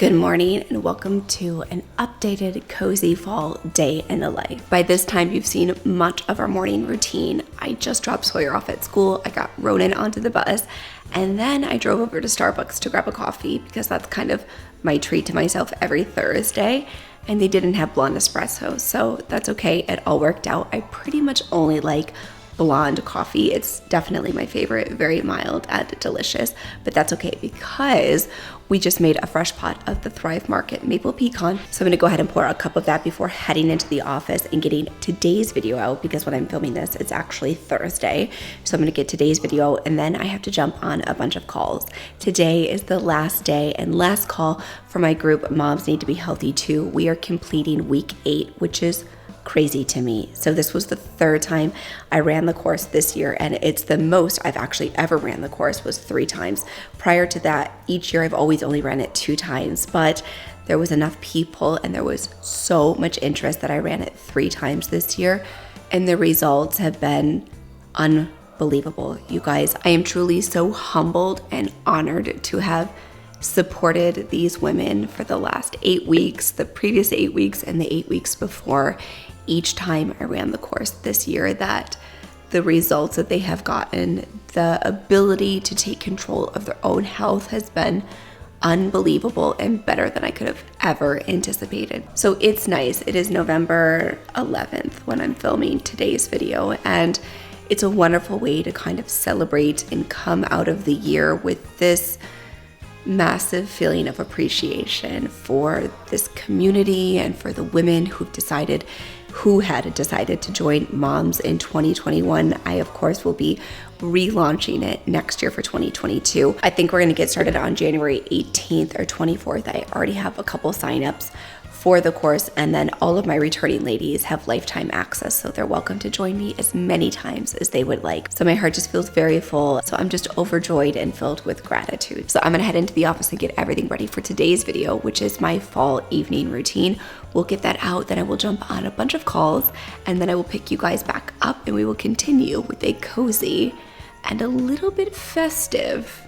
Good morning and welcome to an updated cozy fall day in the life. By this time you've seen much of our morning routine. I just dropped Sawyer off at school, I got Ronan onto the bus, and then I drove over to Starbucks to grab a coffee because that's kind of my treat to myself every Thursday. And they didn't have blonde espresso, so that's okay, it all worked out. I pretty much only like blonde coffee. It's definitely my favorite, very mild and delicious, but that's okay because we just made a fresh pot of the Thrive Market maple pecan. So I'm gonna go ahead and pour a cup of that before heading into the office and getting today's video out, because when I'm filming this, it's actually Thursday. So I'm gonna get today's video and then I have to jump on a bunch of calls. Today is the last day and last call for my group, Moms Need to Be Healthy Too. We are completing week 8, which is crazy to me. So this was the third time I ran the course this year, and it's the most I've actually ever ran the course was 3 times. Prior to that, each year I've always only ran it 2 times, but there was enough people and there was so much interest that I ran it 3 times this year, and the results have been unbelievable. You guys, I am truly so humbled and honored to have supported these women for the last 8 weeks, the previous 8 weeks, and the 8 weeks before. Each time I ran the course this year, that the results that they have gotten, the ability to take control of their own health has been unbelievable and better than I could have ever anticipated. So it's nice. It is November 11th when I'm filming today's video, and it's a wonderful way to kind of celebrate and come out of the year with this massive feeling of appreciation for this community and for the women who had decided to join Moms in 2021. I, of course, will be relaunching it next year for 2022. I think we're going to get started on January 18th or 24th. I already have a couple signups for the course, and then all of my returning ladies have lifetime access, so they're welcome to join me as many times as they would like. So my heart just feels very full. So I'm just overjoyed and filled with gratitude. So I'm gonna head into the office and get everything ready for today's video, which is my fall evening routine. We'll get that out, then I will jump on a bunch of calls, and then I will pick you guys back up and we will continue with a cozy and a little bit festive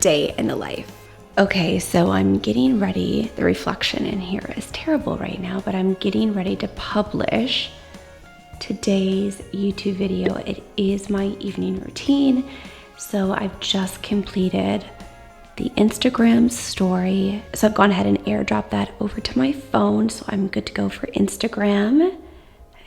day in the life. Okay, so I'm getting ready. The reflection in here is terrible right now, but I'm getting ready to publish today's YouTube video. It is my evening routine. So I've just completed the Instagram story. So I've gone ahead and airdropped that over to my phone. So I'm good to go for Instagram.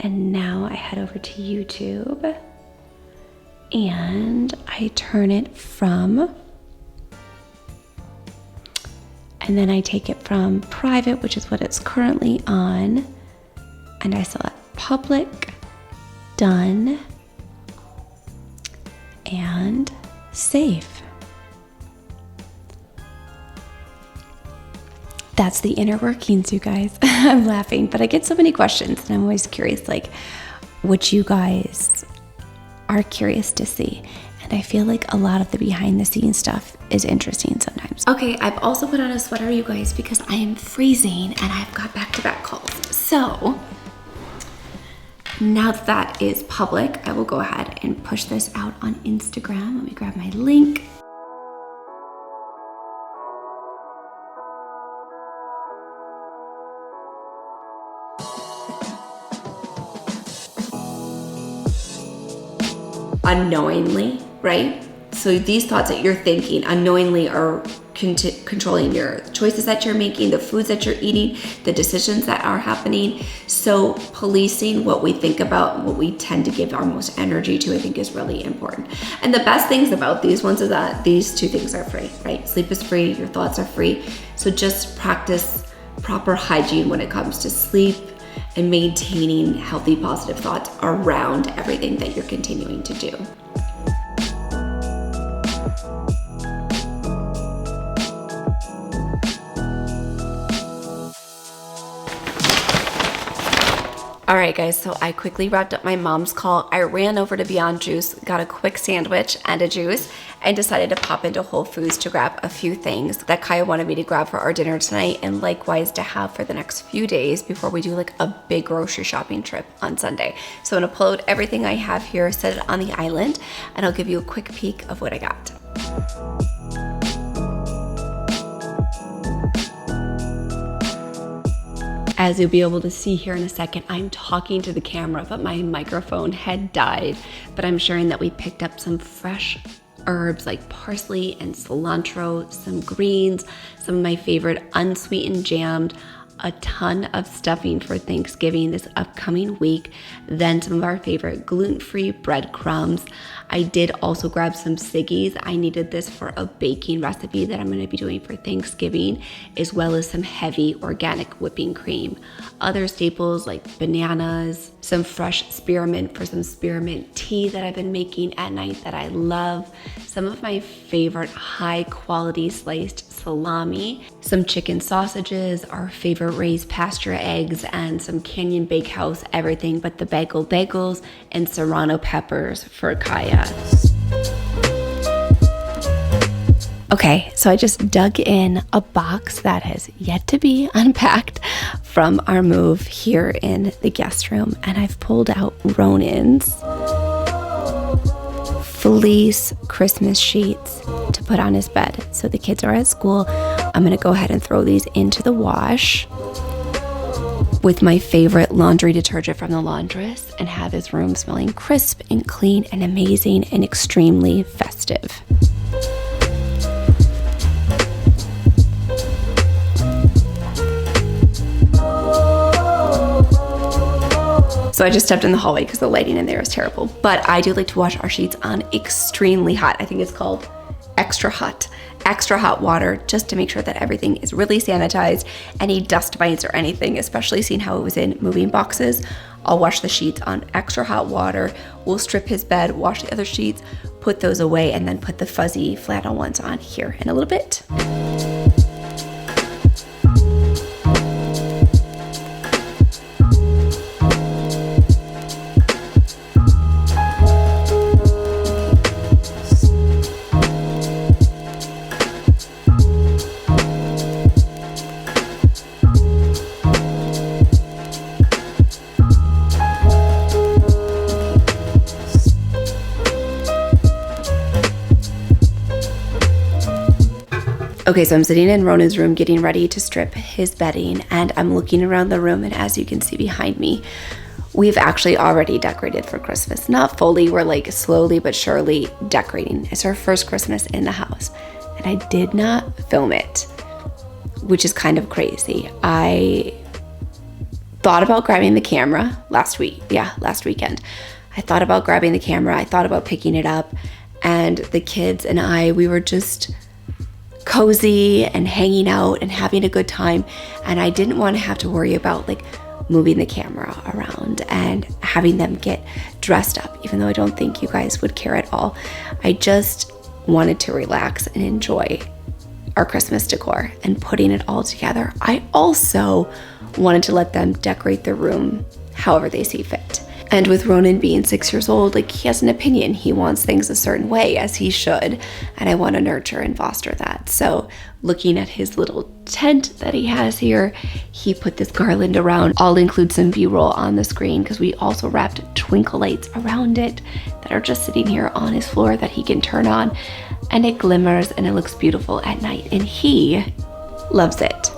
And now I head over to YouTube and I turn it from, and then I take it from private, which is what it's currently on, and I select public, done, and save. That's the inner workings, you guys. I'm laughing, but I get so many questions, and I'm always curious, like, what you guys are curious to see. And I feel like a lot of the behind the scenes stuff is interesting sometimes. Okay, I've also put on a sweater, you guys, because I am freezing and I've got back-to-back calls. So now that is public, I will go ahead and push this out on Instagram. Let me grab my link. Unknowingly, right? So these thoughts that you're thinking unknowingly are controlling your choices that you're making, the foods that you're eating, the decisions that are happening. So policing what we think about, what we tend to give our most energy to, I think is really important. And the best things about these ones is that these 2 things are free, right? Sleep is free, your thoughts are free. So just practice proper hygiene when it comes to sleep and maintaining healthy, positive thoughts around everything that you're continuing to do. All right, guys, so I quickly wrapped up my mom's call. I ran over to Beyond Juice, got a quick sandwich and a juice, and decided to pop into Whole Foods to grab a few things that Kaya wanted me to grab for our dinner tonight, and likewise to have for the next few days before we do like a big grocery shopping trip on Sunday. So I'm gonna upload everything I have here, set it on the island, and I'll give you a quick peek of what I got. As you'll be able to see here in a second, I'm talking to the camera, but my microphone had died. But I'm sharing that we picked up some fresh herbs like parsley and cilantro, some greens, some of my favorite unsweetened jammed, a ton of stuffing for Thanksgiving this upcoming week, then some of our favorite gluten-free breadcrumbs. I did also grab some Siggies. I needed this for a baking recipe that I'm going to be doing for Thanksgiving, as well as some heavy organic whipping cream. Other staples like bananas, some fresh spearmint for some spearmint tea that I've been making at night that I love, some of my favorite high quality sliced salami, some chicken sausages, our favorite raised pasture eggs, and some Canyon Bakehouse everything but the bagels, and serrano peppers for Kaya. Okay, so I just dug in a box that has yet to be unpacked from our move here in the guest room, and I've pulled out Ronan's fleece Christmas sheets to put on his bed. So the kids are at school. I'm gonna go ahead and throw these into the wash with my favorite laundry detergent from the laundress and have his room smelling crisp and clean and amazing and extremely festive. So I just stepped in the hallway because the lighting in there is terrible. But I do like to wash our sheets on extremely hot. I think it's called extra hot water, just to make sure that everything is really sanitized. Any dust mites or anything, especially seeing how it was in moving boxes, I'll wash the sheets on extra hot water. We'll strip his bed, wash the other sheets, put those away, and then put the fuzzy flannel ones on here in a little bit. Okay, so I'm sitting in Ronan's room getting ready to strip his bedding, and I'm looking around the room, and as you can see behind me, we've actually already decorated for Christmas. Not fully, we're like slowly but surely decorating. It's our first Christmas in the house, and I did not film it, which is kind of crazy. I thought about grabbing the camera last weekend. I thought about grabbing the camera, I thought about picking it up, and the kids and I, we were just cozy and hanging out and having a good time, and I didn't want to have to worry about like moving the camera around and having them get dressed up, even though I don't think you guys would care at all. I just wanted to relax and enjoy our Christmas decor and putting it all together. I also wanted to let them decorate the room however they see fit. And with Ronan being 6 years old, like, he has an opinion. He wants things a certain way, as he should. And I want to nurture and foster that. So looking at his little tent that he has here, he put this garland around. I'll include some B-roll on the screen because we also wrapped twinkle lights around it that are just sitting here on his floor that he can turn on. And it glimmers and it looks beautiful at night. And he loves it.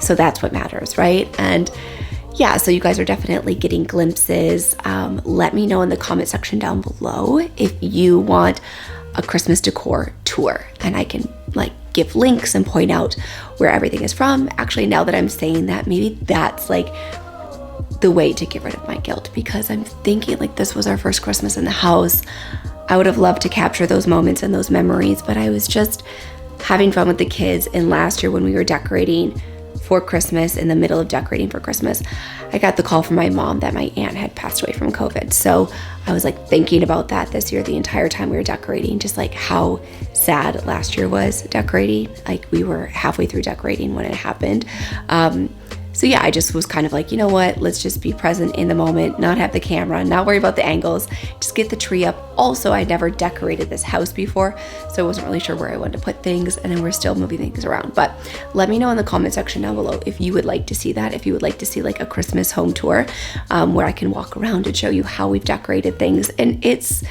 So that's what matters, right? And yeah, so you guys are definitely getting glimpses. Let me know in the comment section down below if you want a Christmas decor tour, and I can like give links and point out where everything is from. Actually, now that I'm saying that, maybe that's like the way to get rid of my guilt, because I'm thinking like this was our first Christmas in the house. I would have loved to capture those moments and those memories, but I was just having fun with the kids. And last year when we were decorating for Christmas, in the middle of decorating for Christmas, I got the call from my mom that my aunt had passed away from COVID. So I was like thinking about that this year the entire time we were decorating, just like how sad last year was decorating. Like we were halfway through decorating when it happened. So yeah, I just was kind of like, you know what, let's just be present in the moment, not have the camera, not worry about the angles, just get the tree up. Also, I never decorated this house before, so I wasn't really sure where I wanted to put things, and then we're still moving things around. But let me know in the comment section down below if you would like to see that, if you would like to see like a Christmas home tour where I can walk around and show you how we've decorated things. And it's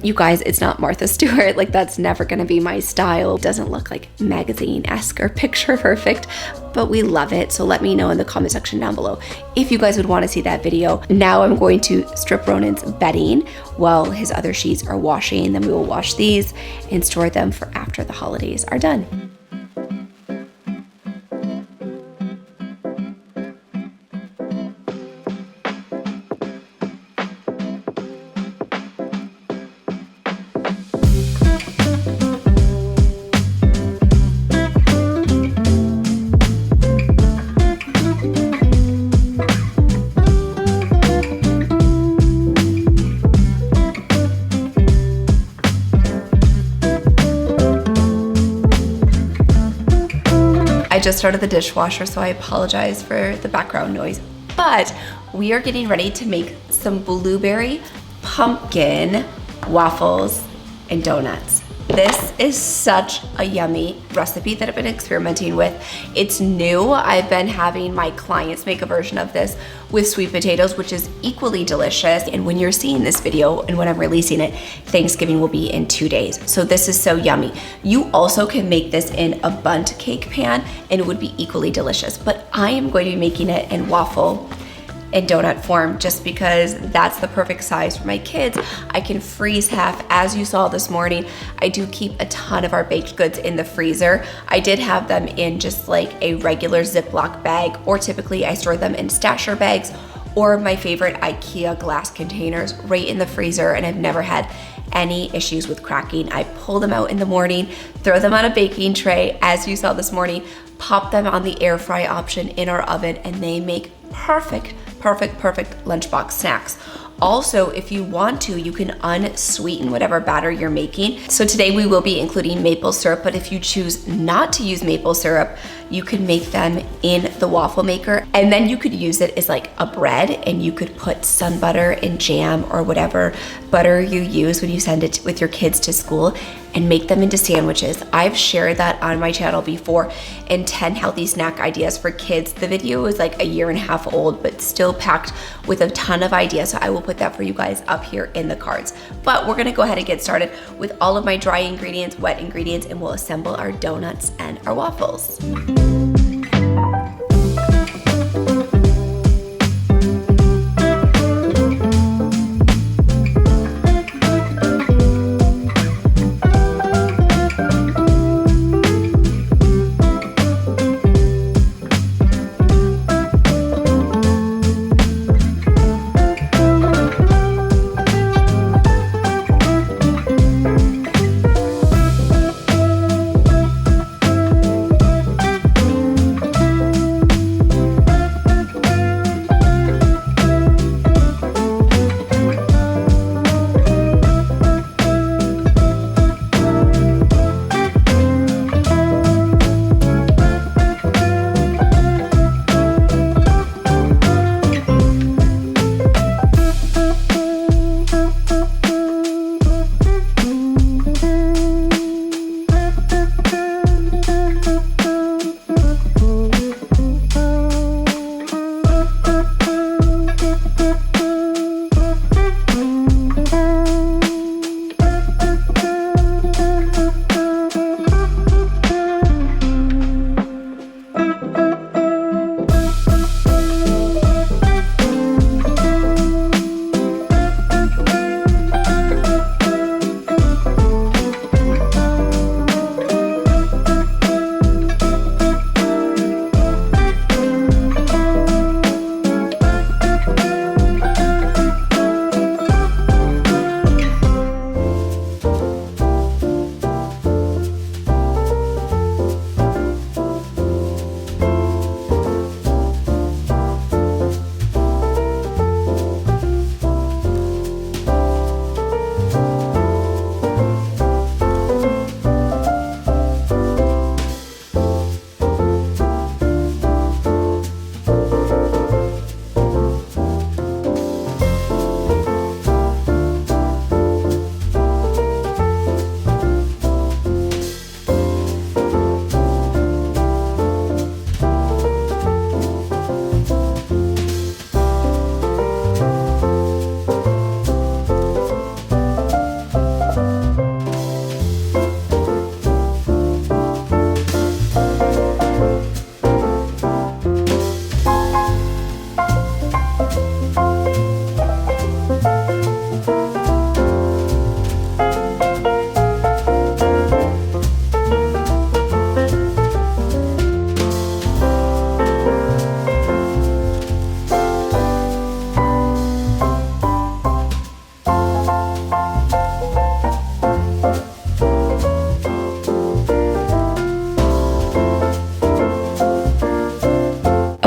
You guys, it's not Martha Stewart. Like, that's never gonna be my style. It doesn't look like magazine-esque or picture perfect, but we love it. So let me know in the comment section down below if you guys would wanna see that video. Now I'm going to strip Ronan's bedding while his other sheets are washing. Then we will wash these and store them for after the holidays are done. I just started the dishwasher, so I apologize for the background noise, but we are getting ready to make some blueberry pumpkin waffles and donuts. This is such a yummy recipe that I've been experimenting with. It's new. I've been having my clients make a version of this with sweet potatoes, which is equally delicious. And when you're seeing this video and when I'm releasing it, Thanksgiving will be in 2 days. So this is so yummy. You also can make this in a bundt cake pan and it would be equally delicious. But I am going to be making it in waffle in donut form just because that's the perfect size for my kids. I can freeze half. As you saw this morning, I do keep a ton of our baked goods in the freezer. I did have them in just like a regular Ziploc bag, or typically I store them in stasher bags, or my favorite IKEA glass containers right in the freezer, and I've never had any issues with cracking. I pull them out in the morning, throw them on a baking tray, as you saw this morning, pop them on the air fry option in our oven, and they make perfect lunchbox snacks. Also, if you want to, you can unsweeten whatever batter you're making. So today we will be including maple syrup, but if you choose not to use maple syrup, you can make them in the waffle maker, and then you could use it as like a bread, and you could put sun butter and jam or whatever butter you use when you send it with your kids to school and make them into sandwiches. I've shared that on my channel before in 10 healthy snack ideas for kids. The video is like a year and a half old, but still packed with a ton of ideas. So I will put that for you guys up here in the cards. But we're gonna go ahead and get started with all of my dry ingredients, wet ingredients, and we'll assemble our donuts and our waffles.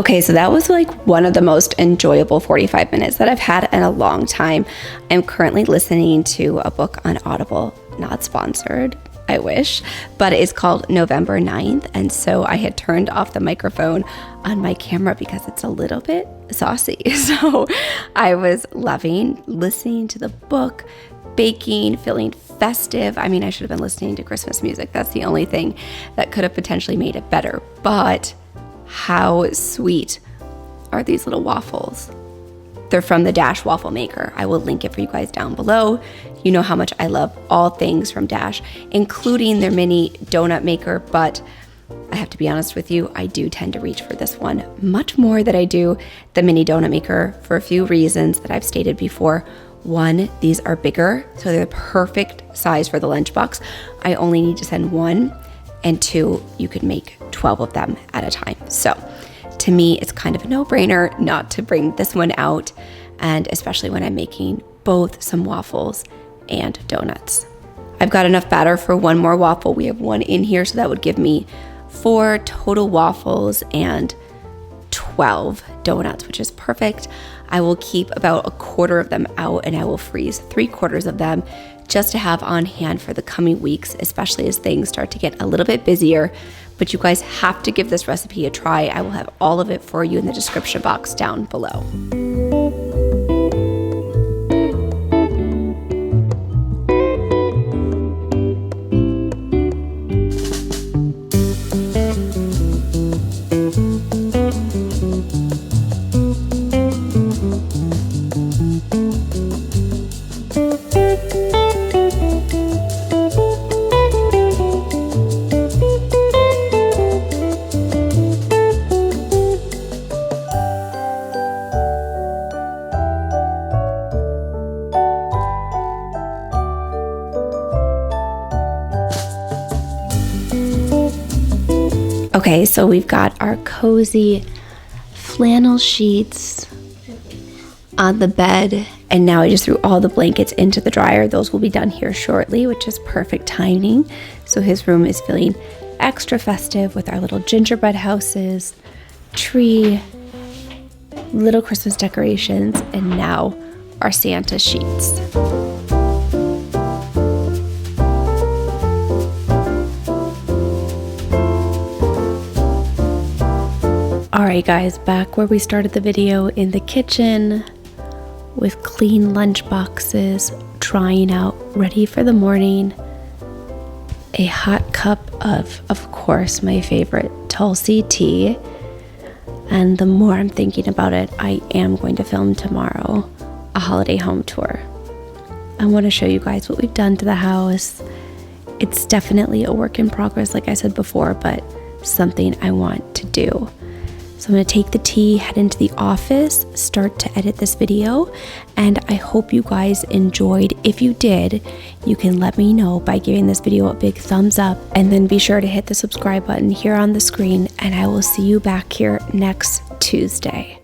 Okay, so that was like one of the most enjoyable 45 minutes that I've had in a long time. I'm currently listening to a book on Audible, not sponsored, I wish, but it's called November 9th. And so I had turned off the microphone on my camera because it's a little bit saucy. So I was loving listening to the book, baking, feeling festive. I mean, I should have been listening to Christmas music. That's the only thing that could have potentially made it better. But how sweet are these little waffles? They're from the Dash waffle maker. I will link it for you guys down below. You know how much I love all things from Dash, including their mini donut maker, but I have to be honest with you, I do tend to reach for this one much more than I do the mini donut maker for a few reasons that I've stated before. One, these are bigger, so they're the perfect size for the lunchbox. I only need to send one, and two, you could make 12 of them at a time. So to me, it's kind of a no-brainer not to bring this one out, and especially when I'm making both some waffles and donuts. I've got enough batter for one more waffle. We have one in here, so that would give me 4 total waffles and 12 donuts, which is perfect. I will keep about a quarter of them out, and I will freeze 3/4 of them just to have on hand for the coming weeks, especially as things start to get a little bit busier. But you guys have to give this recipe a try. I will have all of it for you in the description box down below. Okay, so we've got our cozy flannel sheets on the bed, and now I just threw all the blankets into the dryer. Those will be done here shortly, which is perfect timing. So his room is feeling extra festive with our little gingerbread houses, tree, little Christmas decorations, and now our Santa sheets. Alright guys, back where we started the video in the kitchen with clean lunch boxes, drying out, ready for the morning. A hot cup of course, my favorite Tulsi tea. And the more I'm thinking about it, I am going to film tomorrow a holiday home tour. I want to show you guys what we've done to the house. It's definitely a work in progress, like I said before, but something I want to do. So I'm going to take the tea, head into the office, start to edit this video, and I hope you guys enjoyed. If you did, you can let me know by giving this video a big thumbs up, and then be sure to hit the subscribe button here on the screen, and I will see you back here next Tuesday.